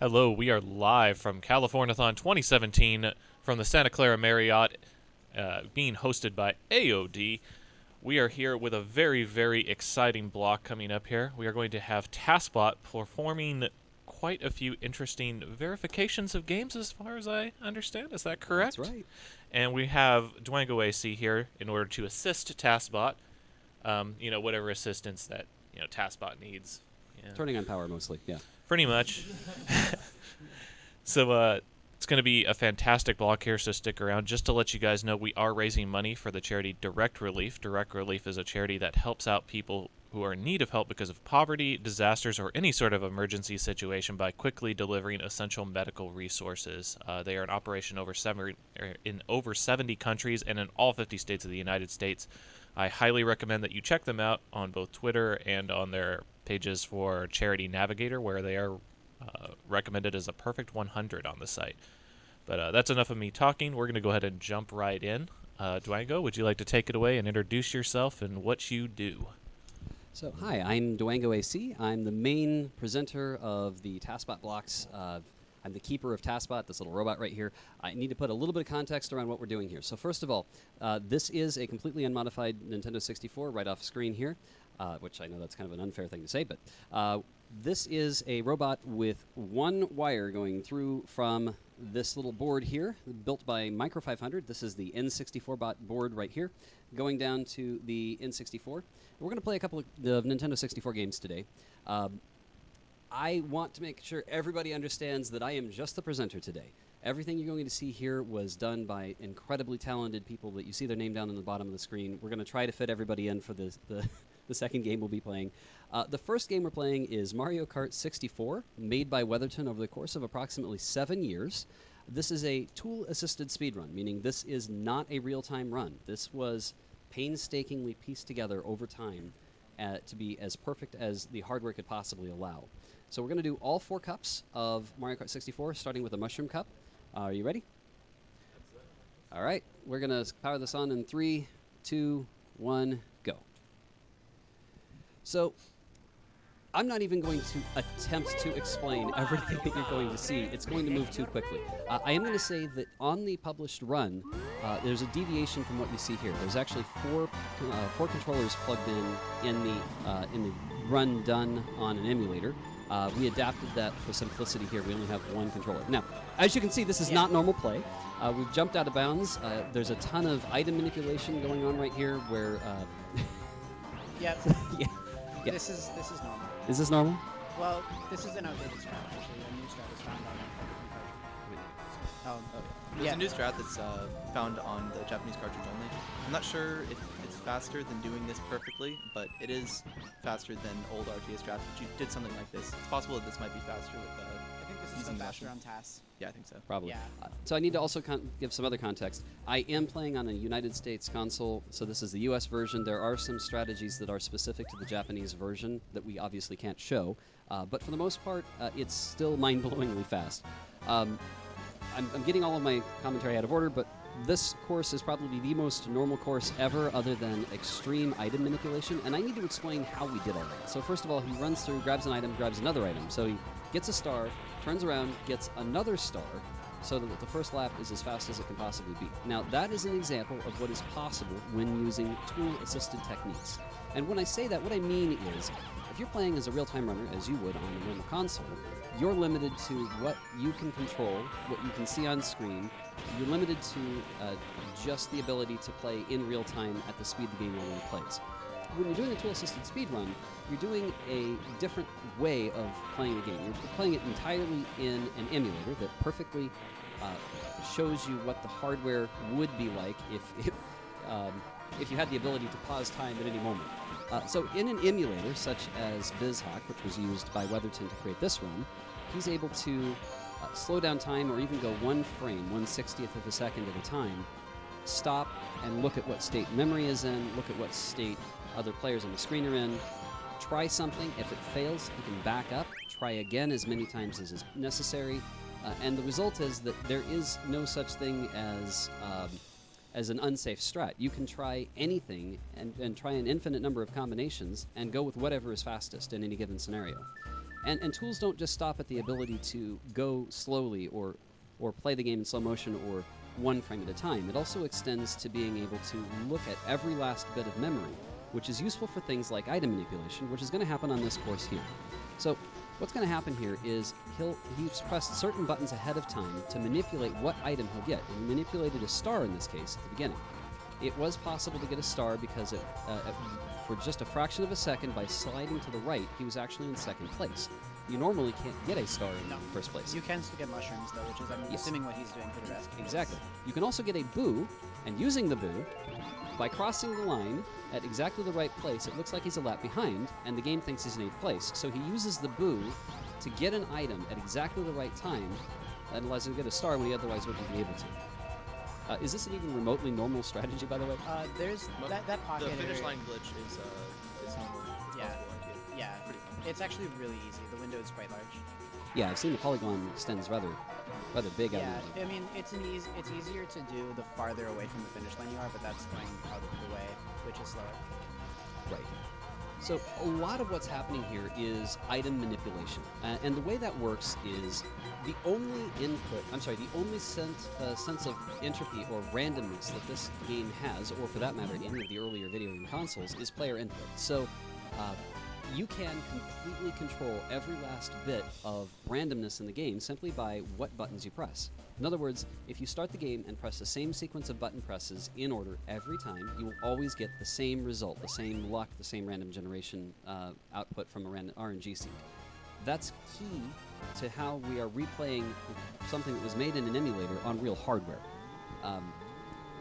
Hello, we are live from Californiathon 2017 from the Santa Clara Marriott, being hosted by AOD. We are here with a very, very exciting block coming up here. We are going to have TASBot performing quite a few interesting verifications of games as far as I understand. Is that correct? That's right. And we have DwangoAC here in order to assist TASBot. Whatever assistance that, TASBot needs. Yeah. Turning on power mostly, yeah. Pretty much. So it's going to be a fantastic block here, so stick around. Just to let you guys know, we are raising money for the charity Direct Relief. Direct Relief is a charity that helps out people who are in need of help because of poverty, disasters, or any sort of emergency situation by quickly delivering essential medical resources. They are in operation in over 70 countries and in all 50 states of the United States. I highly recommend that you check them out on both Twitter and on their pages for Charity Navigator, where they are recommended as a perfect 100 on the site. But that's enough of me talking. We're going to go ahead and jump right in. Dwango, would you like to take it away and introduce yourself and what you do? So, hi, I'm DwangoAC. I'm the main presenter of the TASBot blocks. I'm the keeper of TASBot, this little robot right here. I need to put a little bit of context around what we're doing here. So first of all, this is a completely unmodified Nintendo 64 right off screen here, which I know that's kind of an unfair thing to say, but this is a robot with one wire going through from this little board here, built by Micro 500. This is the N64bot board right here, going down to the N64. We're going to play a couple of Nintendo 64 games today. I want to make sure everybody understands that I am just the presenter today. Everything you're going to see here was done by incredibly talented people that you see their name down on the bottom of the screen. We're going to try to fit everybody in for the second game we'll be playing. The first game we're playing is Mario Kart 64, made by Weatherton over the course of approximately 7 years. This is a tool-assisted speedrun, meaning this is not a real-time run. This was painstakingly pieced together over time to be as perfect as the hardware could possibly allow. So we're going to do all 4 cups of Mario Kart 64, starting with the Mushroom Cup. Are you ready? All right. We're going to power this on in 3, 2, 1, go. So I'm not even going to attempt to explain everything that you're going to see. It's going to move too quickly. I am going to say that on the published run, there's a deviation from what you see here. There's actually four controllers plugged in the run done on an emulator. We adapted that for simplicity here. We only have one controller. Now, as you can see, this is not normal play. We've jumped out of bounds. There's a ton of item manipulation going on right here where... Yep. Yeah. This is normal. Is this normal? Well, this is an outdated strat, actually. A new strat is found on There's a new strat that's found on the Japanese cartridge only. I'm not sure if it's faster than doing this perfectly, but it is faster than old RTS strats, which you did something like this. It's possible that this might be faster with I think this is using faster Mushroom. on TAS. Yeah, I think so. Probably. Yeah. So I need to also give some other context. I am playing on a United States console, so this is the US version. There are some strategies that are specific to the Japanese version that we obviously can't show, but for the most part, it's still mind-blowingly fast. I'm getting all of my commentary out of order, but this course is probably the most normal course ever other than extreme item manipulation, and I need to explain how we did all that. So first of all, he runs through, grabs an item, grabs another item. So he gets a star, turns around, gets another star, so that the first lap is as fast as it can possibly be. Now, that is an example of what is possible when using tool-assisted techniques. And when I say that, what I mean is, if you're playing as a real-time runner, as you would on a normal console, you're limited to what you can control, what you can see on screen. You're limited to just the ability to play in real time at the speed the game normally plays. When you're doing a tool-assisted speedrun, you're doing a different way of playing the game. You're playing it entirely in an emulator that perfectly shows you what the hardware would be like if you had the ability to pause time at any moment. So in an emulator, such as BizHack, which was used by Weatherton to create this run, he's able to slow down time or even go 1 frame, 1/60th of a second at a time, stop and look at what state memory is in, look at what state other players on the screen are in, try something. If it fails, you can back up, try again as many times as is necessary, and the result is that there is no such thing as an unsafe strat. You can try anything and try an infinite number of combinations and go with whatever is fastest in any given scenario. And tools don't just stop at the ability to go slowly or play the game in slow motion or one frame at a time. It also extends to being able to look at every last bit of memory, which is useful for things like item manipulation, which is going to happen on this course here. So what's going to happen here is he's pressed certain buttons ahead of time to manipulate what item he'll get. And he manipulated a star in this case at the beginning. It was possible to get a star because for just a fraction of a second, by sliding to the right, he was actually in second place. You normally can't get a star in first place. You can still get mushrooms, though, which is, I'm assuming, what he's doing for the rest. Exactly. You can also get a boo, and using the boo, by crossing the line at exactly the right place, it looks like he's a lap behind, and the game thinks he's in 8th place. So he uses the boo to get an item at exactly the right time, that allows him to get a star when he otherwise wouldn't be able to. Is this an even remotely normal strategy, by the way? There's that pocket The finish area- line glitch is normal. It's Yeah. possible, like, Yeah, pretty common. it's actually really easy. The window is quite large. Yeah, I've seen the polygon extends rather big out Yeah, of it. I mean, it's easier to do the farther away from the finish line you are, but that's going out of the way, which is slower. Right. So a lot of what's happening here is item manipulation, and the way that works is the only sense of entropy or randomness that this game has, or for that matter, any of the earlier video game consoles, is player input. So you can completely control every last bit of randomness in the game simply by what buttons you press. In other words, if you start the game and press the same sequence of button presses in order every time, you will always get the same result, the same luck, the same random generation output from a random RNG seed. That's key to how we are replaying something that was made in an emulator on real hardware.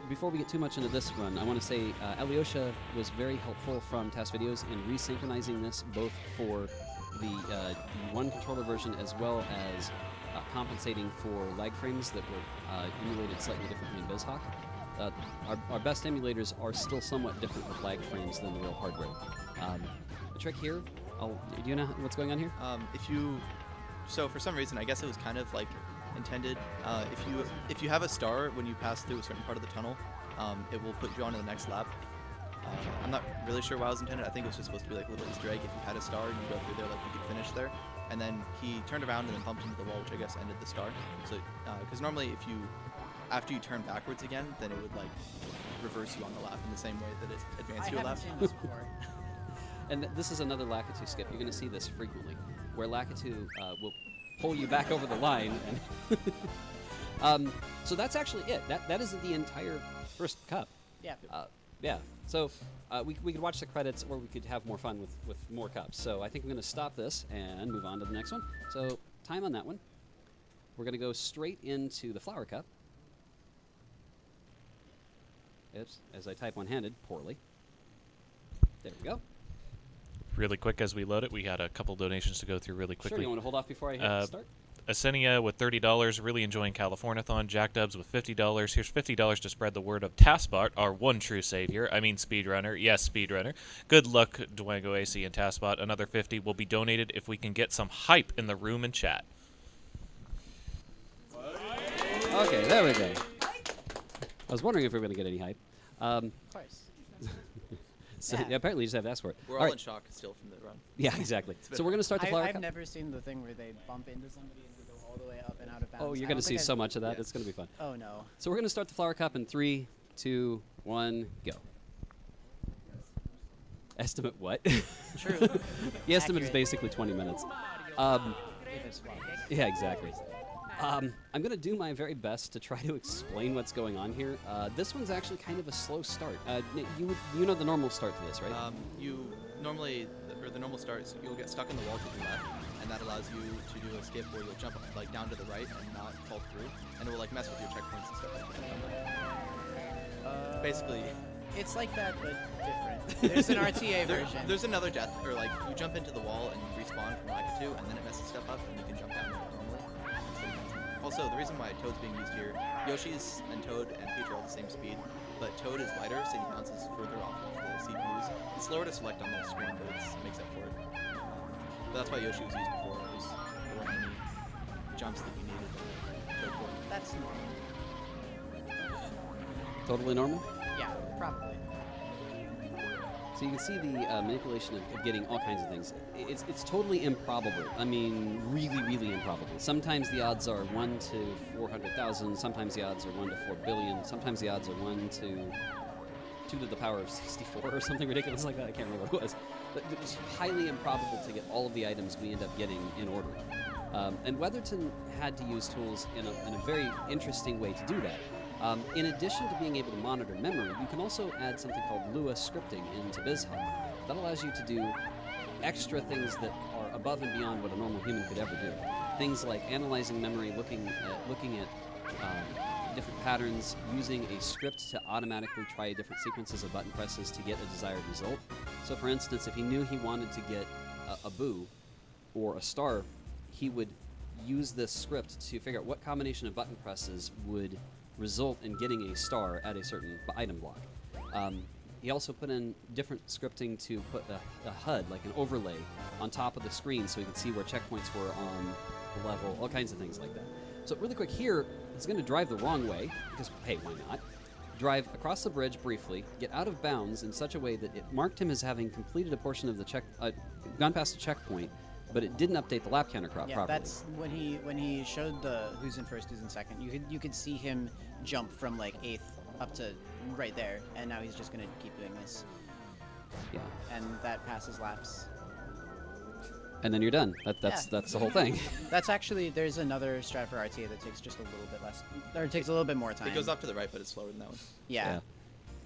Before we get too much into this run, I want to say Alyosha was very helpful from Task Videos in resynchronizing this both for the one controller version as well as compensating for lag frames that were emulated slightly differently in BizHawk. Our best emulators are still somewhat different with lag frames than the real hardware. The trick here, do you know what's going on here? So for some reason, I guess it was kind of like intended. If you have a star when you pass through a certain part of the tunnel, it will put you on to the next lap. I'm not really sure why it was intended. I think it was just supposed to be like a little Easter egg. If you had a star, you go through there, like you could finish there. And then he turned around and then bumped into the wall, which I guess ended the star. So, because normally after you turn backwards again, then it would like reverse you on the lap in the same way that it advanced you a I lap. haven't seen this before. And this is another Lakitu skip. You're going to see this frequently, where Lakitu will pull you back over the line. And so that's actually it. That is the entire first cup. Yeah. Yeah. So we could watch the credits, or we could have more fun with more cups. So I think I'm going to stop this and move on to the next one. So time on that one. We're going to go straight into the flower cup. Oops, as I type one-handed, poorly. There we go. Really quick as we load it, we had a couple donations to go through really quickly. Sure, you want to hold off before I hit start? Asenia with $30, really enjoying Californiathon. Jack Dubs with $50. Here's $50 to spread the word of TASBot, our one true savior. I mean speedrunner. Yes, speedrunner. Good luck, DwangoAC and TASBot. Another $50 will be donated if we can get some hype in the room and chat. Okay, there we go. I was wondering if we were going to get any hype. Of course. So, Yeah. yeah, apparently you just have to ask for it. We're all all right. in shock still from the run. Yeah, exactly. been So we're going to start the flower I've cup. never seen the thing where they bump into somebody and they go all the way up and out of bounds. Oh, you're I going to don't see think so I've- much of that. yeah. It's going to be fun. Oh no. So we're going to start the flower cup in 3, 2, 1, go. Estimate what? True. The estimate is Accurate. basically 20 minutes. If it's flawless. Yeah, exactly. I'm going to do my very best to try to explain what's going on here. This one's actually kind of a slow start. You know the normal start to this, right? You normally, or the normal start is you'll get stuck in the wall to the left, and that allows you to do a skip where you'll jump like down to the right and not fall through, and it will like mess with your checkpoints and stuff like that. Basically, It's like that, but different. There's an RTA version. there's another death, or like you jump into the wall and you respawn from Lakitu, and then it messes stuff up, and you can jump down normally. Also, the reason why Toad's being used here, Yoshi's and Toad and Peach are all the same speed, but Toad is lighter, so he bounces further off of the CPUs. It's slower to select on the screen, but it makes up for it. But that's why Yoshi was used before. There weren't any jumps that you needed Toad for. That's normal. Totally normal? Yeah, probably. So So you can see the manipulation of getting all kinds of things. It's totally improbable. I mean, really, really improbable. Sometimes the odds are 1 to 400,000. Sometimes the odds are 1 to 4 billion. Sometimes the odds are 1 to 2 to the power of 64 or something ridiculous like that. I can't remember what it was. But it's highly improbable to get all of the items we end up getting in order. And Weatherton had to use tools in a very interesting way to do that. In addition to being able to monitor memory, you can also add something called Lua scripting into BizHub. That allows you to do extra things that are above and beyond what a normal human could ever do. Things like analyzing memory, looking at different patterns, using a script to automatically try different sequences of button presses to get a desired result. So for instance, if he knew he wanted to get a boo or a star, he would use this script to figure out what combination of button presses would result in getting a star at a certain item block. He also put in different scripting to put a HUD, like an overlay, on top of the screen so he could see where checkpoints were on the level, all kinds of things like that. So really quick here, he's going to drive the wrong way, because, hey, why not? Drive across the bridge briefly, get out of bounds in such a way that it marked him as having completed a portion of the gone past the checkpoint, but it didn't update the lap counter properly. Yeah, that's when he showed the who's in first, who's in second. You could see him jump from like 8th up to right there, and now he's just gonna keep doing this. Yeah. And that passes laps. And then you're done. That's the whole thing. That's actually, there's another strat for RTA that takes just a little bit less, or it takes a little bit more time. It goes up to the right, but it's slower than that one. Yeah.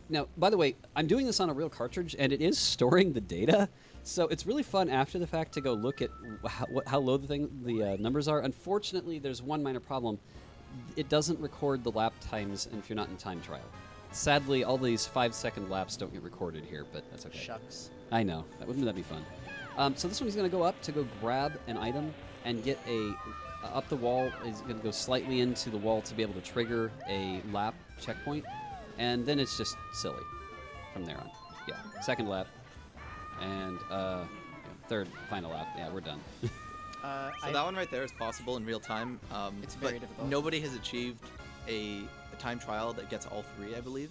Now, by the way, I'm doing this on a real cartridge, and it is storing the data, so it's really fun after the fact to go look at how low the numbers are. Unfortunately, there's one minor problem. It doesn't record the lap times if you're not in time trial. Sadly, all these 5-second laps don't get recorded here, but that's okay. Shucks. I know. Wouldn't that be fun? So this one he's going to go up to go grab an item and get up the wall. He's going to go slightly into the wall to be able to trigger a lap checkpoint. And then it's just silly from there on. Yeah, second lap. And third, final lap. Yeah, we're done. So that one right there is possible in real time. It's very but difficult. Nobody has achieved a time trial that gets all 3, I believe.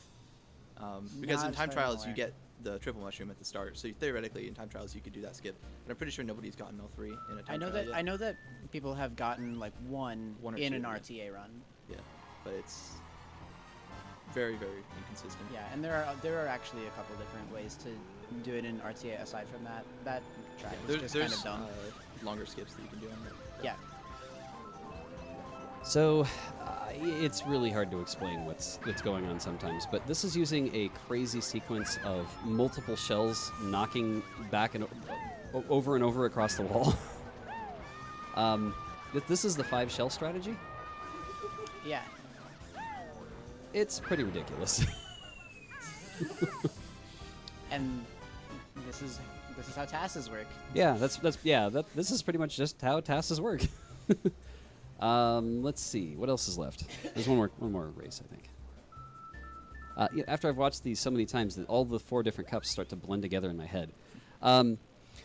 Because Not in time as far as I'm trials, you aware. get the triple mushroom at the start. So theoretically, in time trials, you could do that skip. But I'm pretty sure nobody's gotten all 3 in a time trial yet. I know that people have gotten like one One or in two, an yeah. RTA run. Yeah, but it's very, very inconsistent. Yeah, and there are actually a couple different ways to do it in RTA aside from that. That track is just kind of dumb. Longer skips that you can do on that. Yeah. So it's really hard to explain what's going on sometimes, but this is using a crazy sequence of multiple shells knocking back and over and over across the wall. This is the 5 shell strategy. Yeah. It's pretty ridiculous. And this is how TASs work. Yeah, this is pretty much just how TASs work. Let's see what else is left. There's one more race, I think. After I've watched these so many times, that all the 4 different cups start to blend together in my head.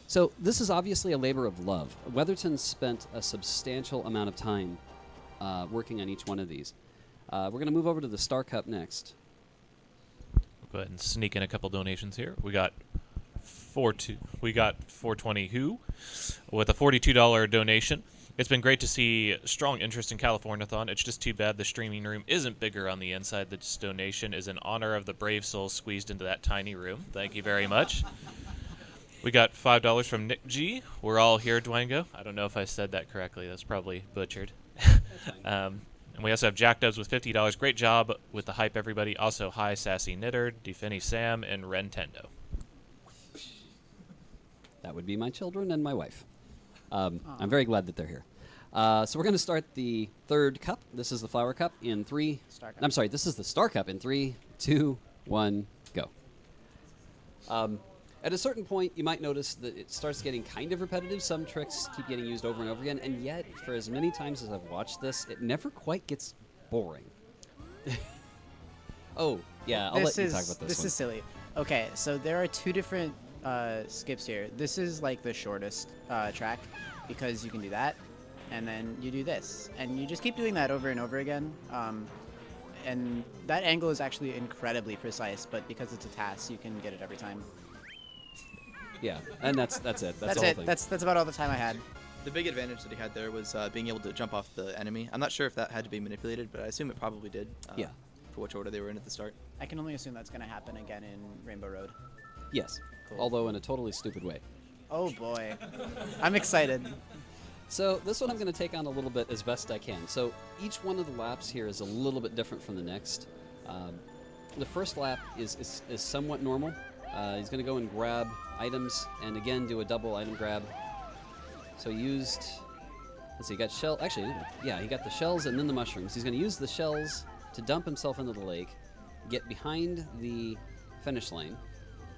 So this is obviously a labor of love. Weatherton spent a substantial amount of time working on each one of these. We're going to move over to the Star Cup next. Go ahead and sneak in a couple donations here. We got 420 Who with a $42 donation. It's been great to see strong interest in Californiathon. It's just too bad the streaming room isn't bigger on the inside. This donation is in honor of the brave souls squeezed into that tiny room. Thank you very much. We got $5 from Nick G. We're all here, Dwango. I don't know if I said that correctly. That's probably butchered. And we also have Jack Dubs with $50. Great job with the hype, everybody. Also, hi, Sassy Knitter, Defini Sam, and Rentendo. That would be my children and my wife. I'm very glad that they're here. So we're going to start the 3rd cup. This is the Flower Cup in 3. Star Cup. I'm sorry, this is the Star Cup in 3, 2, 1, go. At a certain point, you might notice that it starts getting kind of repetitive. Some tricks keep getting used over and over again, and yet, for as many times as I've watched this, it never quite gets boring. Oh, yeah, I'll let you talk about this This one. is silly. Okay, so there are 2 different skips here. This is like the shortest track because you can do that, and then you do this, and you just keep doing that over and over again. And that angle is actually incredibly precise, but because it's a TAS, you can get it every time. Yeah, and that's it. That's the That's whole it. thing. That's about all the time I had. The big advantage that he had there was being able to jump off the enemy. I'm not sure if that had to be manipulated, but I assume it probably did. Yeah. For which order they were in at the start. I can only assume that's going to happen again in Rainbow Road. Yes, Cool. although in a totally stupid way. Oh boy, I'm excited. So this one I'm going to take on a little bit as best I can. So each one of the laps here is a little bit different from the next. The first lap is somewhat normal. He's going to go and grab items and again do a double item grab. So he used, let's see, he got shell, actually, yeah, he got the shells and then the mushrooms. He's going to use the shells to dump himself into the lake, get behind the finish line.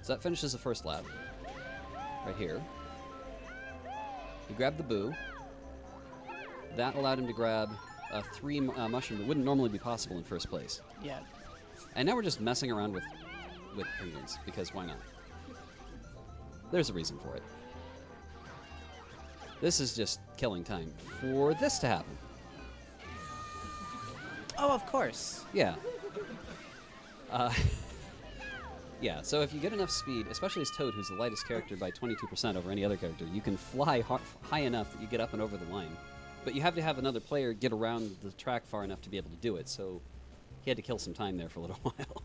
So that finishes the first lap, right here. He grabbed the boo. That allowed him to grab 3 mushroom that wouldn't normally be possible in first place. Yeah. And now we're just messing around with penguins, because why not? There's a reason for it. This is just killing time for this to happen. Oh, of course. Yeah. Yeah, so if you get enough speed, especially as Toad, who's the lightest character by 22% over any other character, you can fly high enough that you get up and over the line. But you have to have another player get around the track far enough to be able to do it, so he had to kill some time there for a little while.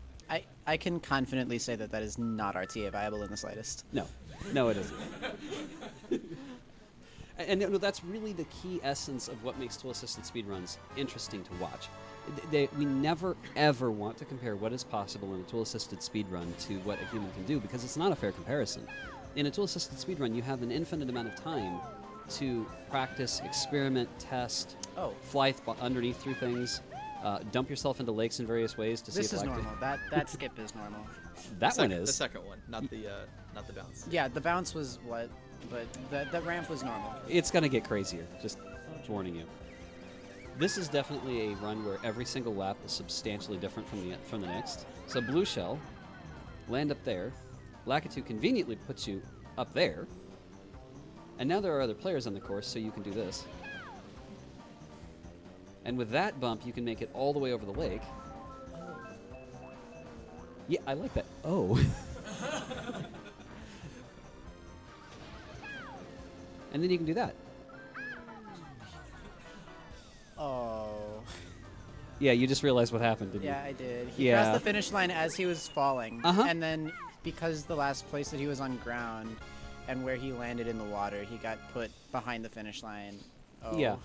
I can confidently say that that is not RTA viable in the slightest. No, it isn't. And that's really the key essence of what makes tool-assisted speedruns interesting to watch. We never, ever want to compare what is possible in a tool-assisted speedrun to what a human can do, because it's not a fair comparison. In a tool-assisted speedrun, you have an infinite amount of time to practice, experiment, test, fly underneath through things, dump yourself into lakes in various ways to see if This is normal. That skip is normal. That one is. The second one, not the bounce. Yeah, the bounce was what, but the ramp was normal. It's going to get crazier, just warning you. This is definitely a run where every single lap is substantially different from the next. So blue shell, land up there. Lakitu conveniently puts you up there. And now there are other players on the course, so you can do this. And with that bump, you can make it all the way over the lake. Yeah, I like that. Oh. And then you can do that. Oh. Yeah, you just realized what happened, didn't Yeah, you? I did. He Yeah. crossed the finish line as he was falling. Uh-huh. And then because the last place that he was on ground and where he landed in the water, he got put behind the finish line. Oh. Yeah.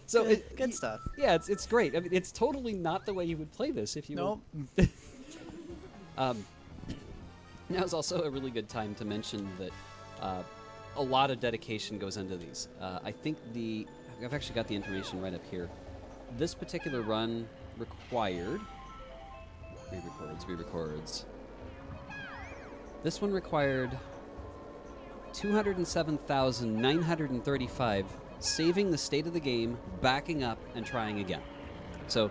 So Good stuff. Yeah, it's great. I mean, it's totally not the way you would play this if you Nope. Now is also a really good time to mention that a lot of dedication goes into these. I think I've actually got the information right up here. This particular run required... Re-records. This one required 207,935 saving the state of the game, backing up, and trying again. So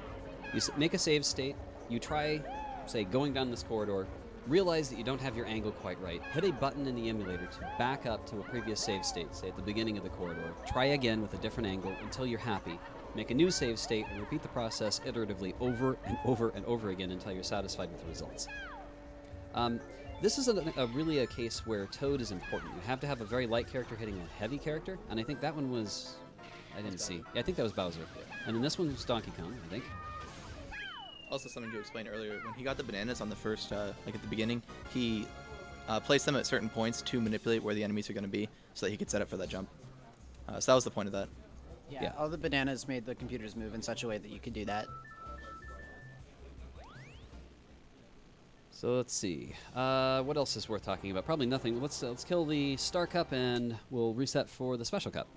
you make a save state, you try, say, going down this corridor, realize that you don't have your angle quite right, hit a button in the emulator to back up to a previous save state, say at the beginning of the corridor, try again with a different angle until you're happy, make a new save state, and repeat the process iteratively over and over and over again until you're satisfied with the results. This is really a case where Toad is important. You have to have a very light character hitting a heavy character, and I think that one was... I didn't see. Yeah, I think that was Bowser. And then this one was Donkey Kong, I think. Also, something to explain earlier, when he got the bananas on the first, like at the beginning, he placed them at certain points to manipulate where the enemies are going to be so that he could set up for that jump. So that was the point of that. Yeah, all the bananas made the computers move in such a way that you could do that. So let's see. What else is worth talking about? Probably nothing. Let's kill the Star Cup and we'll reset for the Special Cup.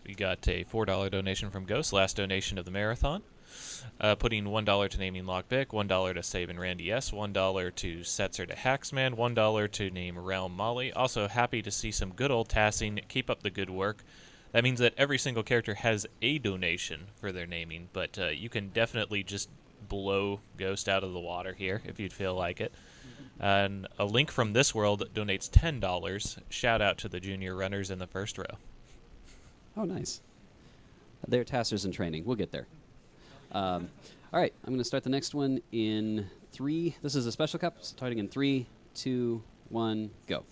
We got a $4 donation from Ghost, last donation of the marathon. Putting $1 to naming Lockbick, $1 to Save and Randy S, $1 to Setzer to Hacksman, $1 to name Realm Molly. Also happy to see some good old tassing. Keep up the good work. That means that every single character has a donation for their naming, but you can definitely just blow Ghost out of the water here if you'd feel like it. And a link from this world donates $10. Shout out to the junior runners in the first row. Oh, nice. They're tassers in training. We'll get there. All right, I'm going to start the next one in 3. This is a special cup, starting in 3, 2, 1, go.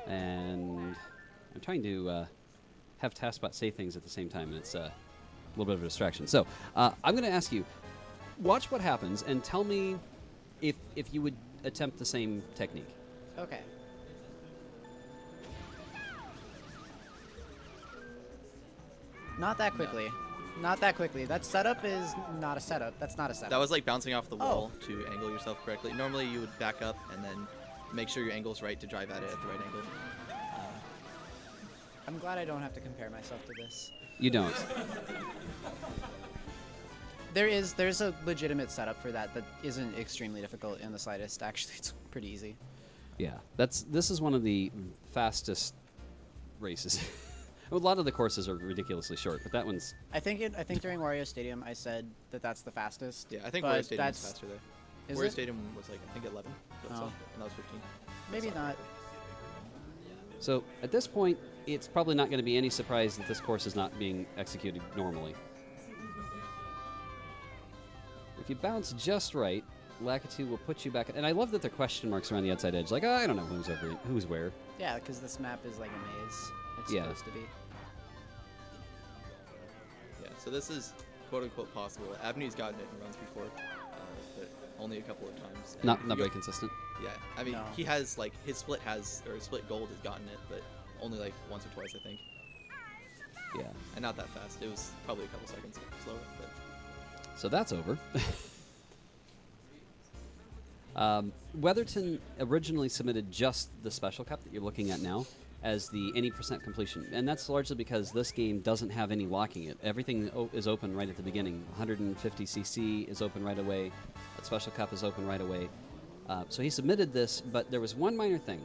And I'm trying to have TASBot say things at the same time, and it's a little bit of a distraction. So I'm going to ask you, watch what happens, and tell me if you would attempt the same technique. Okay. Not that quickly. Not that quickly. That setup is not a setup. That's not a setup. That was like bouncing off the wall to angle yourself correctly. Normally you would back up and then make sure your angle's right to drive at it at the right angle. I'm glad I don't have to compare myself to this. You don't. There's a legitimate setup for that isn't extremely difficult in the slightest. Actually, it's pretty easy. Yeah, this is one of the fastest races. A lot of the courses are ridiculously short, but that one's... I think during Wario Stadium I said that's the fastest. Yeah, I think but Wario Stadium was faster there. Is Wario it? Stadium was like, I think 11. But Oh. and that was 15. Maybe not. So at this point, it's probably not going to be any surprise that this course is not being executed normally. If you bounce just right, Lakitu will put you back... And I love that there are question marks around the outside edge. Like, oh, I don't know who's where. Yeah, because this map is like a maze. It's Yeah. supposed to be. Yeah, so this is quote-unquote possible. Avenue's gotten it in runs before, but only a couple of times. And Not you very go- consistent. Yeah, I mean, No. he has, like, his split gold has gotten it, but only, like, once or twice, I think. Yeah. And not that fast. It was probably a couple seconds slower, but... So that's over. Weatherton originally submitted just the special cup that you're looking at now as the any % completion, and that's largely because this game doesn't have any locking it. Everything is open right at the beginning. 150cc is open right away. That special cup is open right away. So he submitted this, but there was one minor thing.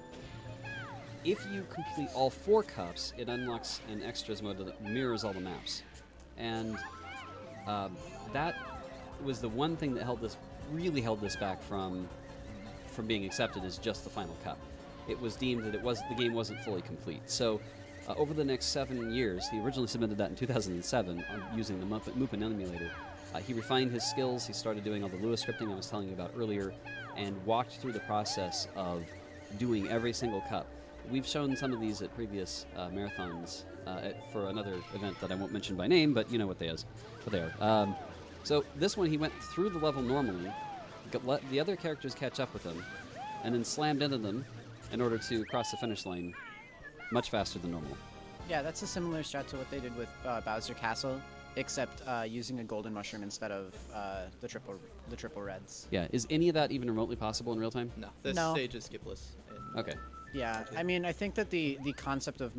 If you complete all 4 cups, it unlocks an extras mode that mirrors all the maps, and that was the one thing that really held this back from being accepted as just the final cup. It was deemed that the game wasn't fully complete. So over the next 7 years, he originally submitted that in 2007 using the Mupen emulator. He refined his skills. He started doing all the Lua scripting I was telling you about earlier, and walked through the process of doing every single cup. We've shown some of these at previous marathons for another event that I won't mention by name, but you know what they are. So this one, he went through the level normally, let the other characters catch up with him, and then slammed into them in order to cross the finish line much faster than normal. Yeah, that's a similar strat to what they did with Bowser Castle, except using a golden mushroom instead of the triple reds. Yeah, is any of that even remotely possible in real time? No, this No. stage is skipless. And Okay. Yeah, I mean, I think that the concept of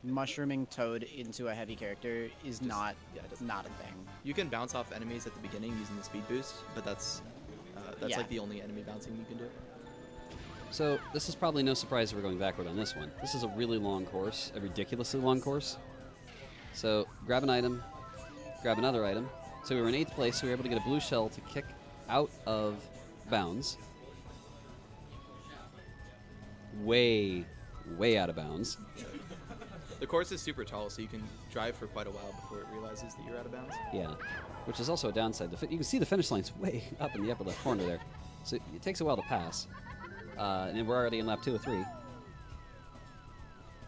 mushrooming Toad into a heavy character is not it doesn't- not a thing. You can bounce off enemies at the beginning using the speed boost, but that's Yeah. like the only enemy bouncing you can do. So this is probably no surprise we're going backward on this one. This is a really long course, a ridiculously long course. So grab an item, grab another item. So we were in 8th place, so we were able to get a blue shell to kick out of bounds. Way out of bounds. The course is super tall, so you can drive for quite a while before it realizes that you're out of bounds. Yeah, which is also a downside. You can see the finish line's way up in the upper left corner there. So it takes a while to pass. And we're already in lap 2 or 3.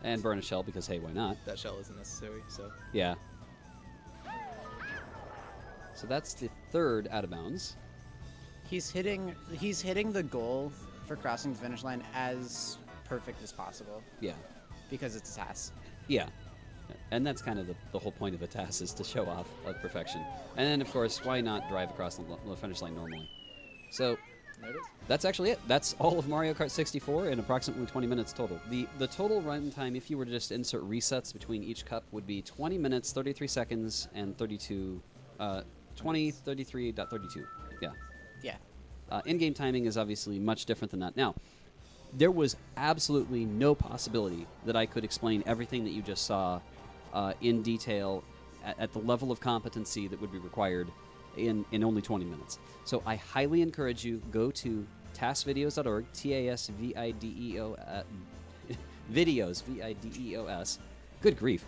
And burn a shell because, hey, why not? That shell isn't necessary, so... Yeah. So that's the 3rd out of bounds. He's hitting the goal for crossing the finish line as perfect as possible Yeah. because it's a TAS. Yeah. And that's kind of the whole point of a TAS, is to show off perfection. And then, of course, why not drive across the finish line normally? So There it is. that's actually it. That's all of Mario Kart 64 in approximately 20 minutes total. The total run time, if you were to just insert resets between each cup, would be 20 minutes, 33 seconds, and 33.32. Yeah. Yeah. In-game timing is obviously much different than that. Now, there was absolutely no possibility that I could explain everything that you just saw in detail at the level of competency that would be required in only 20 minutes. So I highly encourage you, go to tasvideo.org, TASVIDEO, Videos, Videos. Good grief.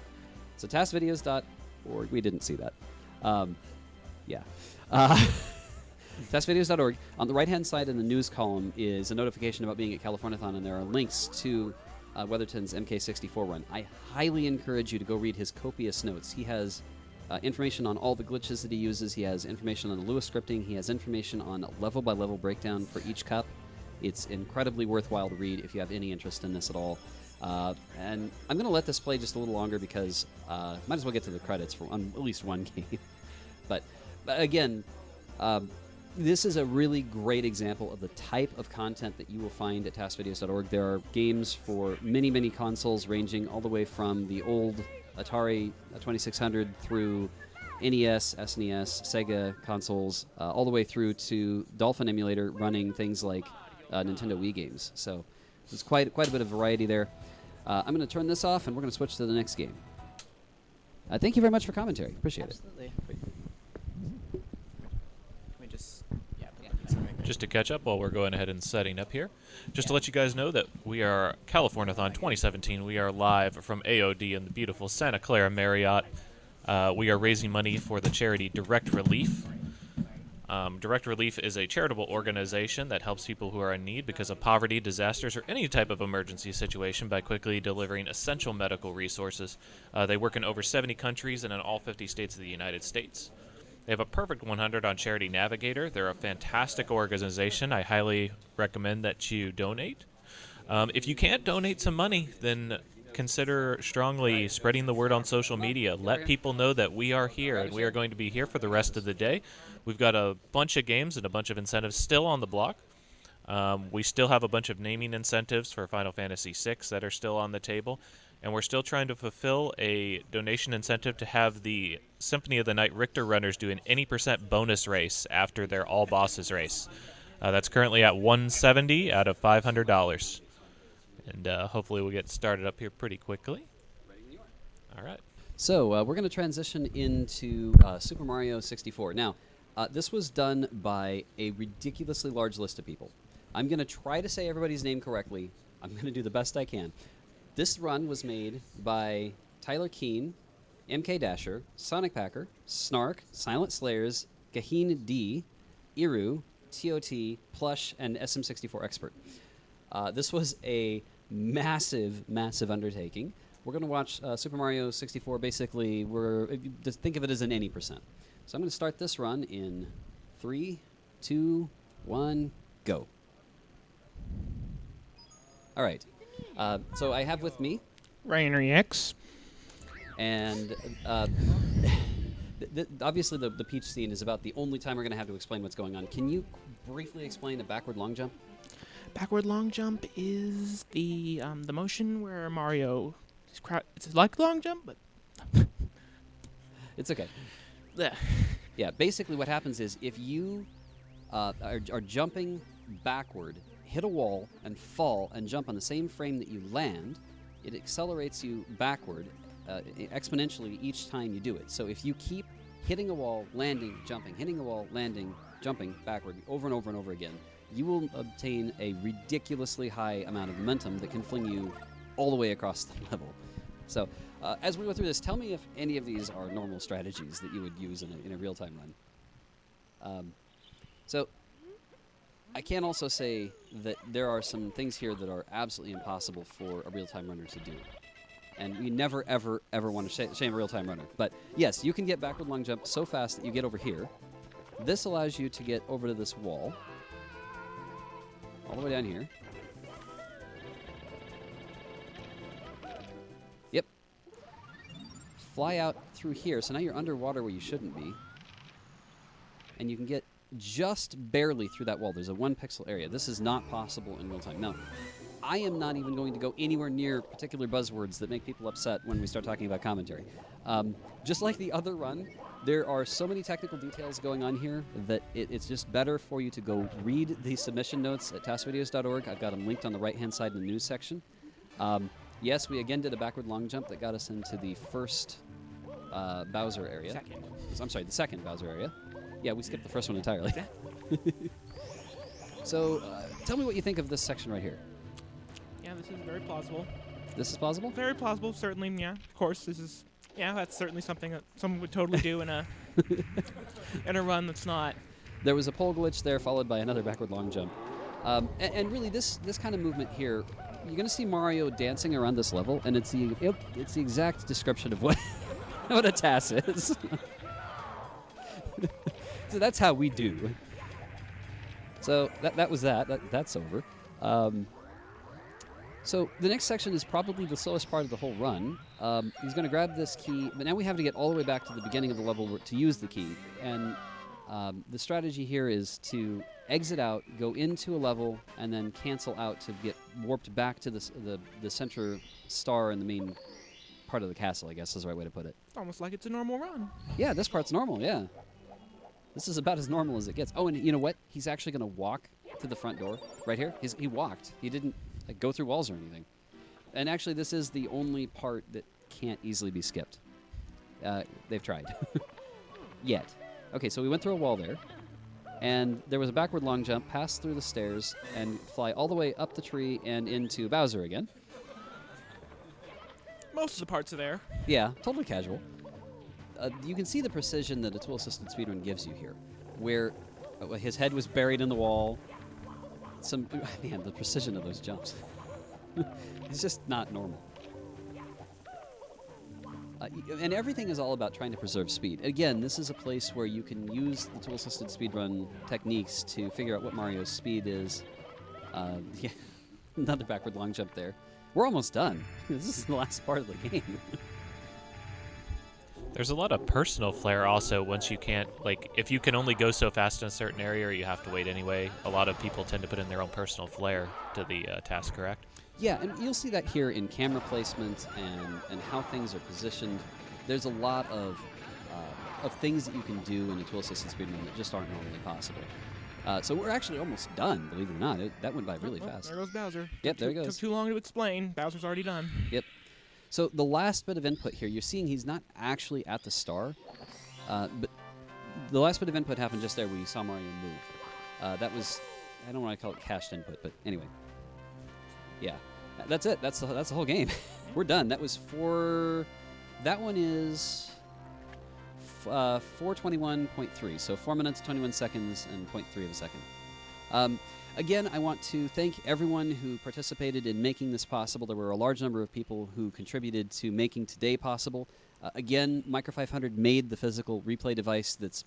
So TASVideos.org. We didn't see that. Yeah. TASVideos.org. On the right-hand side in the news column is a notification about being at Californiathon, and there are links to Weatherton's MK64 run. I highly encourage you to go read his copious notes. He has information on all the glitches that he uses. He has information on the Lewis scripting. He has information on level-by-level breakdown for each cup. It's incredibly worthwhile to read if you have any interest in this at all. And I'm going to let this play just a little longer because might as well get to the credits for at least one game. But again, this is a really great example of the type of content that you will find at TASVideos.org. There are games for many, many consoles, ranging all the way from the old Atari 2600 through NES, SNES, Sega consoles, all the way through to Dolphin emulator running things like Nintendo Wii games. So there's quite a bit of variety there. I'm going to turn this off, and we're going to switch to the next game. Thank you very much for commentary. Appreciate Absolutely. it. We just put the music. Just to catch up while we're going ahead and setting up here, just to let you guys know that we are Californiathon 2017. We are live from AOD in the beautiful Santa Clara Marriott. We are raising money for the charity Direct Relief. Direct Relief is a charitable organization that helps people who are in need because of poverty, disasters, or any type of emergency situation by quickly delivering essential medical resources. They work in over 70 countries and in all 50 states of the United States. They have a perfect 100 on Charity Navigator. They're a fantastic organization. I highly recommend that you donate. If you can't donate some money, then consider strongly spreading the word on social media. Let people know that we are here, and we are going to be here for the rest of the day. We've got a bunch of games and a bunch of incentives still on the block. We still have a bunch of naming incentives for Final Fantasy VI that are still on the table. And we're still trying to fulfill a donation incentive to have the Symphony of the Night Richter runners do an any % bonus race after their all bosses race. That's currently at $170 out of $500. And hopefully we'll get started up here pretty quickly. All right. So we're going to transition into Super Mario 64. Now, this was done by a ridiculously large list of people. I'm going to try to say everybody's name correctly. I'm going to do the best I can. This run was made by Tyler Keene, MK Dasher, Sonic Packer, Snark, Silent Slayers, Gaheen D, Iru, TOT, Plush, and SM64 Expert. This was a massive, massive undertaking. We're going to watch Super Mario 64. Basically, just think of it as an any %. So I'm going to start this run in 3, 2, 1, go. All right. So I have with me Rainer X. And obviously the Peach scene is about the only time we're going to have to explain what's going on. Can you briefly explain a backward long jump? Backward long jump is the motion where Mario... It's like long jump, but... It's okay. Blech. Yeah, basically what happens is if you are jumping backward, hit a wall, and fall, and jump on the same frame that you land, it accelerates you backward exponentially each time you do it. So if you keep hitting a wall, landing, jumping, hitting a wall, landing, jumping backward over and over and over again, you will obtain a ridiculously high amount of momentum that can fling you all the way across the level. So as we go through this, tell me if any of these are normal strategies that you would use in a real-time run. So I can also say that there are some things here that are absolutely impossible for a real-time runner to do. And we never, ever, ever want to shame a real-time runner. But yes, you can get backward long jump so fast that you get over here. This allows you to get over to this wall. All the way down here. Yep. Fly out through here. So now you're underwater where you shouldn't be. And you can get just barely through that wall. There's a 1 pixel area. This is not possible in real time. Now, I am not even going to go anywhere near particular buzzwords that make people upset when we start talking about commentary. Just like the other run, there are so many technical details going on here that it's just better for you to go read the submission notes at TASVideos.org. I've got them linked on the right-hand side in the news section. Yes, we again did a backward long jump that got us into the first Bowser area. I'm sorry, the second Bowser area. Yeah, we skipped the first one entirely. So, tell me what you think of this section right here. Yeah, this is very plausible. This is plausible? Very plausible, certainly. Yeah, of course. That's certainly something that someone would totally do in a in a run that's not. There was a pole glitch there, followed by another backward long jump. And really, this kind of movement here, you're going to see Mario dancing around this level, and it's the exact description of what what a TAS is. So that's how we do. So that was that. That's over. So the next section is probably the slowest part of the whole run. He's going to grab this key, but now we have to get all the way back to the beginning of the level to use the key. And the strategy here is to exit out, go into a level, and then cancel out to get warped back to the center star in the main part of the castle, I guess is the right way to put it. It's almost like it's a normal run. Yeah, this part's normal, yeah. This is about as normal as it gets. Oh, and you know what? He's actually going to walk to the front door right here. He walked. He didn't go through walls or anything. And actually, this is the only part that can't easily be skipped. They've tried. Yet. Okay, so we went through a wall there, and there was a backward long jump, pass through the stairs, and fly all the way up the tree and into Bowser again. Most of the parts are there. Yeah, totally casual. You can see the precision that a tool-assisted speedrun gives you here, where his head was buried in the wall. Man, the precision of those jumps. It's just not normal. And everything is all about trying to preserve speed. Again, this is a place where you can use the tool-assisted speedrun techniques to figure out what Mario's speed is. Yeah, another backward long jump there. We're almost done. This is the last part of the game. There's a lot of personal flair also once you can't, like, if you can only go so fast in a certain area or you have to wait anyway, a lot of people tend to put in their own personal flair to the task, correct? Yeah, and you'll see that here in camera placement and how things are positioned. There's a lot of things that you can do in a tool-assisted speedrun that just aren't normally possible. So we're actually almost done, believe it or not. That went by really fast. There goes Bowser. Yep, there he goes. Took too long to explain. Bowser's already done. Yep. So the last bit of input here, you're seeing he's not actually at the star, but the last bit of input happened just there where you saw Mario move. That was, I don't want to call it cached input, but anyway. Yeah, that's it. That's the whole game. We're done. That was that one is 4:21.3, so 4 minutes, 21 seconds, and 0.3 of a second. Again, I want to thank everyone who participated in making this possible. There were a large number of people who contributed to making today possible. Again, Micro 500 made the physical replay device that's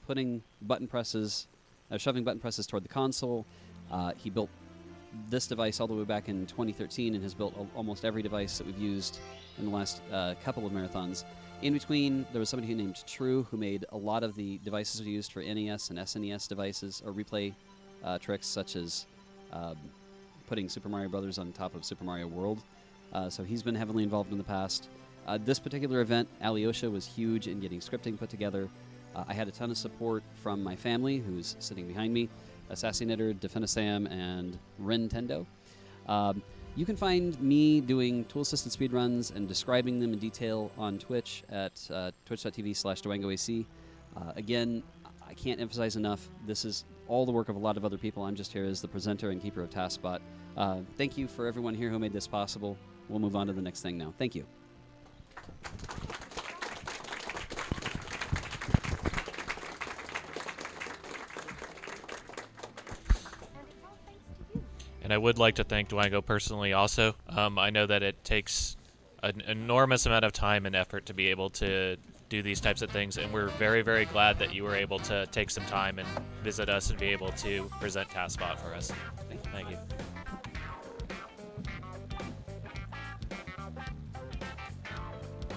putting button presses, shoving button presses toward the console. He built this device all the way back in 2013 and has built almost every device that we've used in the last couple of marathons. In between, there was somebody named True who made a lot of the devices we used for NES and SNES devices, or replay tricks such as putting Super Mario Brothers on top of Super Mario World. So he's been heavily involved in the past. This particular event, Alyosha was huge in getting scripting put together. I had a ton of support from my family, who's sitting behind me, Assassinator, Defenasam, and Rintendo. You can find me doing tool-assisted speedruns and describing them in detail on Twitch at twitch.tv/DwangoAC. Again, I can't emphasize enough, this is all the work of a lot of other people. I'm just here as the presenter and keeper of TASBot. Thank you for everyone here who made this possible. We'll move on to the next thing now. Thank you. And I would like to thank Dwango personally also. I know that it takes an enormous amount of time and effort to be able to do these types of things, and we're very, very glad that you were able to take some time and visit us and be able to present TASBot for us. Thank you.